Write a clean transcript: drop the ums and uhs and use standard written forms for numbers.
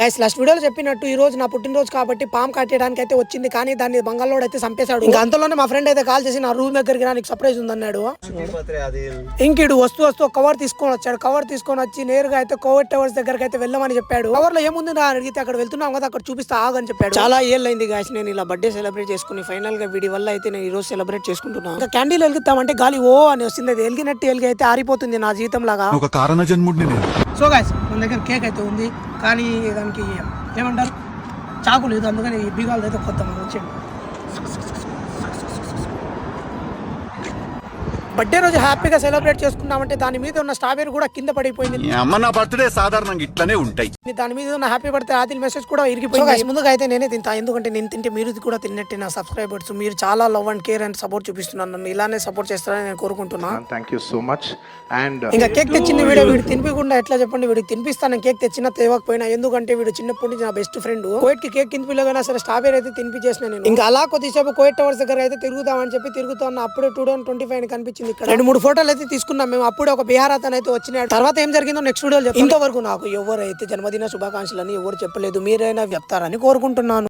Guys last వీడియోలో చెప్పినట్టు ఈ రోజు నా పుట్టినరోజు కాబట్టి పామ్ కట్టడానికి అయితే వచ్చింది, కానీ దాన్ని బంగాళోడు అయితే చంపేశాడు. ఇంకా అంతలోనే మా ఫ్రెండ్ అయితే కాల్ చేసి నా రూమ్ దగ్గరికి రా, నీకు సర్ప్రైజ్ ఉందన్నాడు. ఇంకిడు వస్తూ వస్తూ కవర్ తీసుకొని వచ్చాడు. కవర్ తీసుకొని వచ్చి నేరుగా అయితే కోవిడ్ టవర్స్ దగ్గరికి అయితే వెళ్ళమని చెప్పాడు. కవర్ లో ఏముంది రా అడిగితే అక్కడ వెళ్తున్నాం కదా, అక్కడ చూపిస్తా ఆగని చెప్పాడు. చాలా ఏళ్ళైంది గాయస్ నేను ఇలా బర్త్డే సెలబ్రేట్ చేసుకుని, ఫైనల్ గా వీడి వల్ల అయితే నేను ఈ రోజు సెలబ్రేట్ చేసుకుంటున్నాను. ఇంకా క్యాండిల్ వెలిగిద్దామంటే గాలి ఓ అని వస్తుంది, అది ఎలిగినట్టు ఎలిగి అయితే ఆరిపోతుంది నా జీవితం లాగా. ఒక కారణ జన్ముడిని నేను. సో గైస్ మన దగ్గర కేక్ అయితే ఉంది, కానీ దానికి ఏమంటారు చాకు లేదు, అందుకని ఈ బీగాలు అయితే కొత్త మనం వచ్చేయండి. బర్త్డే రోజు హ్యాపీగా సెలబ్రేట్ చేసుకున్నామంటే దాని మీద ఉన్న స్ట్రాబెరీ కూడా కింద పడిపోయింది. అమ్మ నా బర్త్డే సాధారణంగా ఇట్లానే ఉంటాయి. దాని మీద ఉన్న హ్యాపీ బర్త్డే ఆదిల్ మెసేజ్ కూడా ఇరిగిపోయింది. ముందుగా అయితే నేనే తింటా, ఎందుకంటే నేను తింటే మీరు కూడా తిన్నట్టే. నా సబ్స్క్రైబర్స్ మీరు చాలా love and care and support చూపిస్తున్నాను, నన్ను ఇలానే సపోర్ట్ చేస్తారని నేను కోరుకుంటున్నా. Thank you so much. And ఇంకా కేక్ తెచ్చింది వీడియో వీడు తినిపించకుండా ఎట్లా చెప్పండి, వీడికి తినిపిస్తాను కేక్ తెచ్చినా తేవకపోయినా, ఎందుకంటే వీడు చిన్నప్పటి నుంచి నా బెస్ట్ ఫ్రెండ్. కోయిట్ కి కేక్ తినిపిలోగా సరే స్ట్రాబెరీ అయితే తినిపించేసిన నేను. ఇంకా అలా కొద్దిసేపు కోయిట్ టవర్స్ దగ్గర అయితే తిరుగుతామని చెప్పి తిరుగుతున్నా. అప్పుడే 2025 కనిపించింది. ఇక్కడ 2-3 ఫోటోలు అయితే తీసుకున్నాం మేము. అప్పుడే ఒక బీహార్ అతను అయితే వచ్చినాడు. తర్వాత ఏం జరిగిందో నెక్స్ట్ వీడియో. ఇంతవరకు నాకు ఎవరైతే జన్మదిన శుభాకాంక్షలు అని ఎవరు చెప్పలేదు, మీరైనా చెప్తారని కోరుకుంటున్నాను.